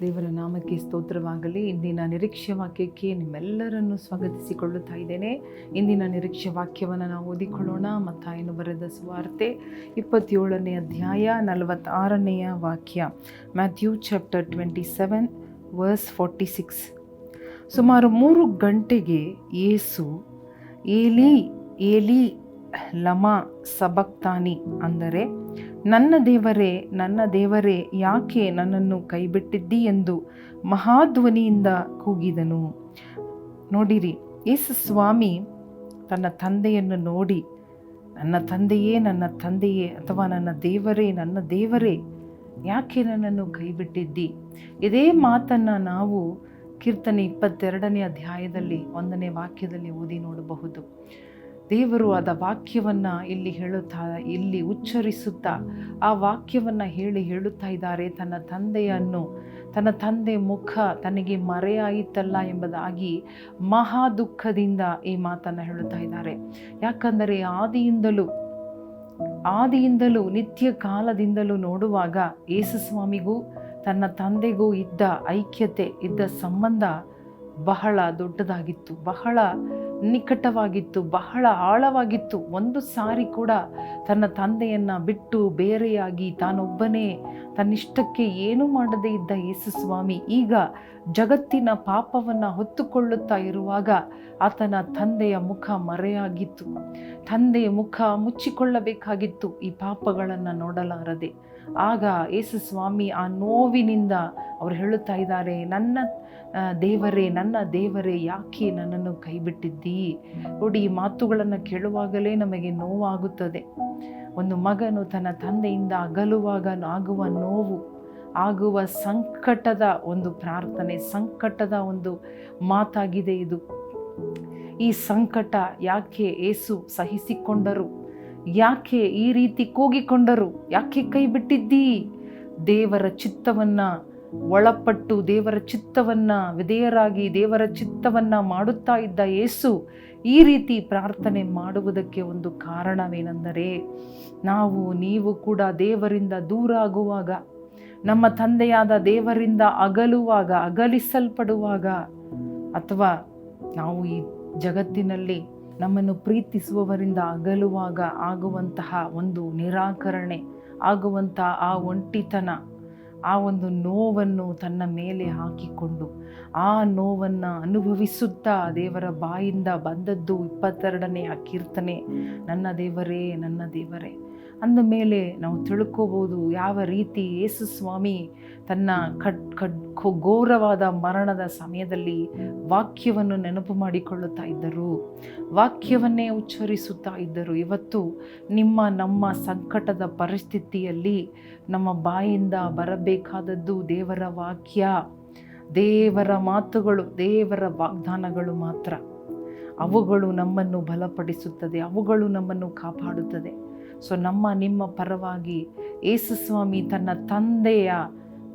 ದೇವರ ನಾಮಕ್ಕೆ ಸ್ತೋತ್ರವಾಗಲಿ. ಇಂದಿನ ನಿರೀಕ್ಷೆ ವಾಕ್ಯಕ್ಕೆ ನಿಮ್ಮೆಲ್ಲರನ್ನು ಸ್ವಾಗತಿಸಿಕೊಳ್ಳುತ್ತಾ ಇದ್ದೇನೆ. ಇಂದಿನ ನಿರೀಕ್ಷೆ ವಾಕ್ಯವನ್ನು ನಾವು ಓದಿಕೊಳ್ಳೋಣ. ಮತ್ತಾಯನು ಬರೆದ ಸುವಾರ್ತೆ 27ನೇ ಅಧ್ಯಾಯ 46ನೆಯ ವಾಕ್ಯ. Matthew chapter 27 verse 46. ಸುಮಾರು 3 ಗಂಟೆಗೆ ಯೇಸು ಏಲಿ ಏಲಿ ಲಮಾ ಸಬಕ್ತಾನಿ, ಅಂದರೆ ನನ್ನ ದೇವರೇ ಯಾಕೆ ನನ್ನನ್ನು ಕೈಬಿಟ್ಟಿದ್ದಿ ಎಂದು ಮಹಾಧ್ವನಿಯಿಂದ ಕೂಗಿದನು. ನೋಡಿರಿ, ಯೇಸು ಸ್ವಾಮಿ ತನ್ನ ತಂದೆಯನ್ನು ನೋಡಿ, ನನ್ನ ತಂದೆಯೇ ಅಥವಾ ನನ್ನ ದೇವರೇ ಯಾಕೆ ನನ್ನನ್ನು ಕೈಬಿಟ್ಟಿದ್ದಿ? ಇದೇ ಮಾತನ್ನು ನಾವು ಕೀರ್ತನೆ 22ನೇ ಅಧ್ಯಾಯದಲ್ಲಿ 1ನೇ ವಾಕ್ಯದಲ್ಲಿ ಓದಿ ನೋಡಬಹುದು. ದೇವರು ಆದ ವಾಕ್ಯವನ್ನು ಇಲ್ಲಿ ಉಚ್ಚರಿಸುತ್ತಾ ಆ ವಾಕ್ಯವನ್ನು ಹೇಳುತ್ತಾ ಇದ್ದಾರೆ. ತನ್ನ ತಂದೆ ಮುಖ ತನಗೆ ಮರೆಯಾಯಿತಲ್ಲ ಎಂಬುದಾಗಿ ಮಹಾ ದುಃಖದಿಂದ ಈ ಮಾತನ್ನು ಹೇಳುತ್ತಾ ಇದ್ದಾರೆ. ಯಾಕಂದರೆ ಆದಿಯಿಂದಲೂ ನಿತ್ಯ ಕಾಲದಿಂದಲೂ ನೋಡುವಾಗ ಯೇಸು ಸ್ವಾಮಿಗೂ ತನ್ನ ತಂದೆಗೂ ಇದ್ದ ಐಕ್ಯತೆ, ಇದ್ದ ಸಂಬಂಧ ಬಹಳ ದೊಡ್ಡದಾಗಿತ್ತು, ಬಹಳ ನಿಕಟವಾಗಿತ್ತು, ಬಹಳ ಆಳವಾಗಿತ್ತು. ಒಂದು ಸಾರಿ ಕೂಡ ತನ್ನ ತಂದೆಯನ್ನು ಬಿಟ್ಟು ಬೇರೆಯಾಗಿ ತಾನೊಬ್ಬನೇ ತನ್ನಿಷ್ಟಕ್ಕೆ ಏನೂ ಮಾಡದೇ ಇದ್ದ ಯೇಸು ಸ್ವಾಮಿ ಈಗ ಜಗತ್ತಿನ ಪಾಪವನ್ನು ಹೊತ್ತುಕೊಳ್ಳುತ್ತಾ ಇರುವಾಗ ಆತನ ತಂದೆಯ ಮುಖ ಮರೆಯಾಗಿತ್ತು. ತಂದೆಯ ಮುಖ ಮುಚ್ಚಿಕೊಳ್ಳಬೇಕಾಗಿತ್ತು ಈ ಪಾಪಗಳನ್ನು ನೋಡಲಾರದೆ. ಆಗ ಯೇಸು ಸ್ವಾಮಿ ಆ ನೋವಿನಿಂದ ಅವರು ಹೇಳುತ್ತಾ ಇದ್ದಾರೆ, ನನ್ನ ದೇವರೇ ಯಾಕೆ ನನ್ನನ್ನು ಕೈಬಿಟ್ಟಿದ್ದಿ? ನೋಡಿ, ಈ ಮಾತುಗಳನ್ನು ಕೇಳುವಾಗಲೇ ನಮಗೆ ನೋವಾಗುತ್ತದೆ. ಒಂದು ಮಗನು ತನ್ನ ತಂದೆಯಿಂದ ಅಗಲುವಾಗ ಆಗುವ ನೋವು, ಆಗುವ ಸಂಕಟದ ಒಂದು ಪ್ರಾರ್ಥನೆ, ಸಂಕಟದ ಒಂದು ಮಾತಾಗಿದೆ ಇದು. ಈ ಸಂಕಟ ಯಾಕೆ ಯೇಸು ಸಹಿಸಿಕೊಂಡರು? ಯಾಕೆ ಈ ರೀತಿ ಕೂಗಿಕೊಂಡರು? ಯಾಕೆ ಕೈ ಬಿಟ್ಟಿದ್ದೀ? ದೇವರ ಚಿತ್ತವನ್ನು ಒಳಪಟ್ಟು ದೇವರ ಚಿತ್ತವನ್ನು ವಿಧೇಯರಾಗಿ ದೇವರ ಚಿತ್ತವನ್ನು ಮಾಡುತ್ತಾ ಇದ್ದ ಯೇಸು ಈ ರೀತಿ ಪ್ರಾರ್ಥನೆ ಮಾಡುವುದಕ್ಕೆ ಒಂದು ಕಾರಣವೇನೆಂದರೆ, ನೀವು ಕೂಡ ದೇವರಿಂದ ದೂರ ಆಗುವಾಗ, ನಮ್ಮ ತಂದೆಯಾದ ದೇವರಿಂದ ಅಗಲಿಸಲ್ಪಡುವಾಗ, ಅಥವಾ ನಾವು ಈ ಜಗತ್ತಿನಲ್ಲಿ ನಮ್ಮನ್ನು ಪ್ರೀತಿಸುವವರಿಂದ ಅಗಲುವಾಗ ಆಗುವಂತಹ ಒಂದು ನಿರಾಕರಣೆ, ಆಗುವಂತಹ ಆ ಒಂಟಿತನ, ಆ ಒಂದು ನೋವನ್ನು ತನ್ನ ಮೇಲೆ ಹಾಕಿಕೊಂಡು ಆ ನೋವನ್ನು ಅನುಭವಿಸುತ್ತಾ ದೇವರ ಬಾಯಿಂದ ಬಂದದ್ದು 22ನೇ ಕೀರ್ತನೆ, ನನ್ನ ದೇವರೇ ಅಂದ ಮೇಲೆ ನಾವು ತಿಳ್ಕೋಬೋದು ಯಾವ ರೀತಿ ಯೇಸು ಸ್ವಾಮಿ ತನ್ನ ಘೋರವಾದ ಮರಣದ ಸಮಯದಲ್ಲಿ ವಾಕ್ಯವನ್ನು ನೆನಪು ಮಾಡಿಕೊಳ್ಳುತ್ತಾ ಇದ್ದರು, ವಾಕ್ಯವನ್ನೇ ಉಚ್ಚರಿಸುತ್ತಾ ಇದ್ದರು. ಇವತ್ತು ನಮ್ಮ ಸಂಕಟದ ಪರಿಸ್ಥಿತಿಯಲ್ಲಿ ನಮ್ಮ ಬಾಯಿಂದ ಬರಬೇಕಾದದ್ದು ದೇವರ ವಾಕ್ಯ, ದೇವರ ಮಾತುಗಳು, ದೇವರ ವಾಗ್ದಾನಗಳು ಮಾತ್ರ. ಅವುಗಳು ನಮ್ಮನ್ನು ಬಲಪಡಿಸುತ್ತದೆ, ಅವುಗಳು ನಮ್ಮನ್ನು ಕಾಪಾಡುತ್ತದೆ. ಸೊ ನಿಮ್ಮ ಪರವಾಗಿ ಯೇಸು ಸ್ವಾಮಿ ತನ್ನ ತಂದೆಯ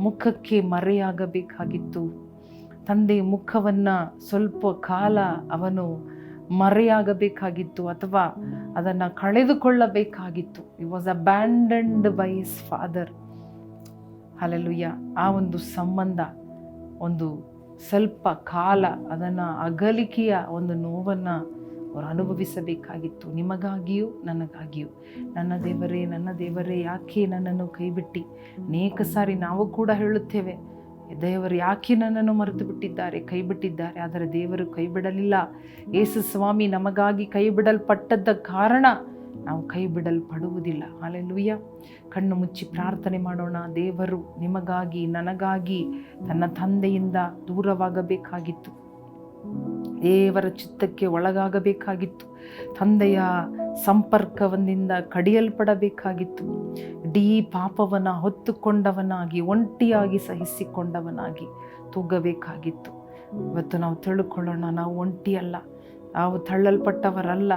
ಮುಖಕ್ಕೆ ಮರೆಯಾಗಬೇಕಾಗಿತ್ತು. ತಂದೆಯ ಮುಖವನ್ನು ಸ್ವಲ್ಪ ಕಾಲ ಅವನು ಮರೆಯಾಗಬೇಕಾಗಿತ್ತು, ಅಥವಾ ಅದನ್ನು ಕಳೆದುಕೊಳ್ಳಬೇಕಾಗಿತ್ತು. He was abandoned by his father. Hallelujah. ಆ ಒಂದು ಸಂಬಂಧ, ಒಂದು ಸ್ವಲ್ಪ ಕಾಲ ಅದನ್ನು ಅಗಲಿಕೆಯ ಒಂದು ನೋವನ್ನು ಅವರು ಅನುಭವಿಸಬೇಕಾಗಿತ್ತು. ನಿಮಗಾಗಿಯೂ ನನಗಾಗಿಯೂ. ನನ್ನ ದೇವರೇ ಯಾಕೆ ನನ್ನನ್ನು ಕೈಬಿಟ್ಟಿ? ಅನೇಕ ಸಾರಿ ನಾವು ಕೂಡ ಹೇಳುತ್ತೇವೆ, ದೇವರು ಯಾಕೆ ನನ್ನನ್ನು ಮರೆತು ಬಿಟ್ಟಿದ್ದಾರೆ, ಕೈಬಿಟ್ಟಿದ್ದಾರೆ. ಆದರೆ ದೇವರು ಕೈಬಿಡಲಿಲ್ಲ. ಯೇಸು ಸ್ವಾಮಿ ನಮಗಾಗಿ ಕೈಬಿಡಲ್ಪಟ್ಟದ್ದ ಕಾರಣ ನಾವು ಕೈಬಿಡಲ್ಪಡುವುದಿಲ್ಲ. ಹಲ್ಲೆಲೂಯಾ. ಕಣ್ಣು ಮುಚ್ಚಿ ಪ್ರಾರ್ಥನೆ ಮಾಡೋಣ. ದೇವರು ನಿಮಗಾಗಿ ನನಗಾಗಿ ತನ್ನ ತಂದೆಯಿಂದ ದೂರವಾಗಬೇಕಾಗಿತ್ತು, ದೇವರ ಚಿತ್ತಕ್ಕೆ ಒಳಗಾಗಬೇಕಾಗಿತ್ತು, ತಂದೆಯ ಸಂಪರ್ಕದಿಂದ ಕಡಿಯಲ್ಪಡಬೇಕಾಗಿತ್ತು. ಇಡೀ ಪಾಪವನ್ನು ಹೊತ್ತುಕೊಂಡವನಾಗಿ, ಒಂಟಿಯಾಗಿ ಸಹಿಸಿಕೊಂಡವನಾಗಿ ತೂಗಬೇಕಾಗಿತ್ತು. ಇವತ್ತು ನಾವು ತಿಳ್ಕೊಳ್ಳೋಣ, ನಾವು ಒಂಟಿಯಲ್ಲ, ನಾವು ತಳ್ಳಲ್ಪಟ್ಟವರಲ್ಲ.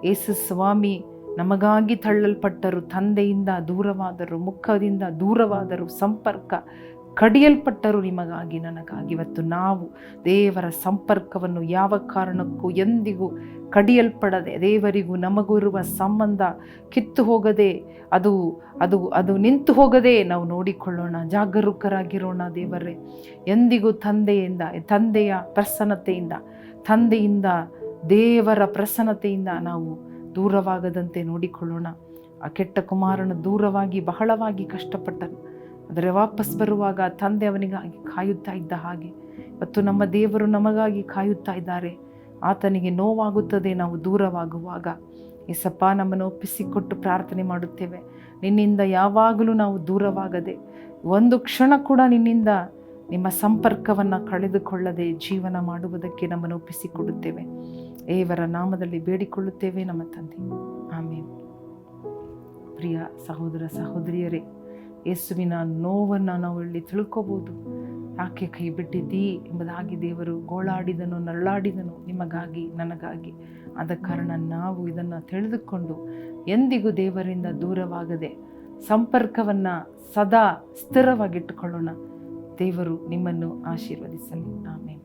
ಯೇಸು ಸ್ವಾಮಿ ನಮಗಾಗಿ ತಳ್ಳಲ್ಪಟ್ಟರು, ತಂದೆಯಿಂದ ದೂರವಾದರು, ಮುಖದಿಂದ ದೂರವಾದರು, ಸಂಪರ್ಕ ಕಡಿಯಲ್ಪಟ್ಟರು ನಿಮಗಾಗಿ ನನಗಾಗಿ. ಇವತ್ತು ನಾವು ದೇವರ ಸಂಪರ್ಕವನ್ನು ಯಾವ ಕಾರಣಕ್ಕೂ ಎಂದಿಗೂ ಕಡಿಯಲ್ಪಡದೆ, ದೇವರಿಗೂ ನಮಗೂ ಇರುವ ಸಂಬಂಧ ಕಿತ್ತು ಹೋಗದೆ, ಅದು ಅದು ಅದು ನಿಂತು ಹೋಗದೆ ನಾವು ನೋಡಿಕೊಳ್ಳೋಣ, ಜಾಗರೂಕರಾಗಿರೋಣ. ದೇವರೇ, ಎಂದಿಗೂ ತಂದೆಯ ತಂದೆಯಿಂದ ದೇವರ ಪ್ರಸನ್ನತೆಯಿಂದ ನಾವು ದೂರವಾಗದಂತೆ ನೋಡಿಕೊಳ್ಳೋಣ. ಆ ಕೆಟ್ಟ ಕುಮಾರನ ದೂರವಾಗಿ ಬಹಳವಾಗಿ ಕಷ್ಟಪಟ್ಟನು, ಆದರೆ ವಾಪಸ್ ಬರುವಾಗ ತಂದೆ ಅವನಿಗಾಗಿ ಕಾಯುತ್ತಾ ಇದ್ದ ಹಾಗೆ ಇವತ್ತು ನಮ್ಮ ದೇವರು ನಮಗಾಗಿ ಕಾಯುತ್ತಾ ಇದ್ದಾರೆ. ಆತನಿಗೆ ನೋವಾಗುತ್ತದೆ ನಾವು ದೂರವಾಗುವಾಗ. ಏಸಪ್ಪ, ನಮ್ಮನ್ನು ಒಪ್ಪಿಸಿಕೊಟ್ಟು ಪ್ರಾರ್ಥನೆ ಮಾಡುತ್ತೇವೆ, ನಿನ್ನಿಂದ ಯಾವಾಗಲೂ ನಾವು ದೂರವಾಗದೆ, ಒಂದು ಕ್ಷಣ ಕೂಡ ನಿನ್ನಿಂದ ನಿಮ್ಮ ಸಂಪರ್ಕವನ್ನು ಕಳೆದುಕೊಳ್ಳದೆ ಜೀವನ ಮಾಡುವುದಕ್ಕೆ ನಮ್ಮನ್ನು ಒಪ್ಪಿಸಿಕೊಡುತ್ತೇವೆ. ದೇವರ ನಾಮದಲ್ಲಿ ಬೇಡಿಕೊಳ್ಳುತ್ತೇವೆ ನಮ್ಮ ತಂದೆ, ಆಮೇನ್. ಪ್ರಿಯ ಸಹೋದರ ಸಹೋದರಿಯರೇ, ಯೇಸುವಿನ ನೋವನ್ನು ನಾವು ಇಲ್ಲಿ ತಿಳ್ಕೋಬಹುದು. ಯಾಕೆ ಕೈ ಬಿಟ್ಟಿದ್ದೀ ಎಂಬುದಾಗಿ ದೇವರು ಗೋಳಾಡಿದನು, ನರಳಾಡಿದನು ನಿಮಗಾಗಿ, ನನಗಾಗಿ. ಆದ ಕಾರಣ ನಾವು ಇದನ್ನು ತಿಳಿದುಕೊಂಡು ಎಂದಿಗೂ ದೇವರಿಂದ ದೂರವಾಗದೆ ಸಂಪರ್ಕವನ್ನು ಸದಾ ಸ್ಥಿರವಾಗಿಟ್ಟುಕೊಳ್ಳೋಣ. ದೇವರು ನಿಮ್ಮನ್ನು ಆಶೀರ್ವದಿಸಲಿ. ಆಮೇನ್.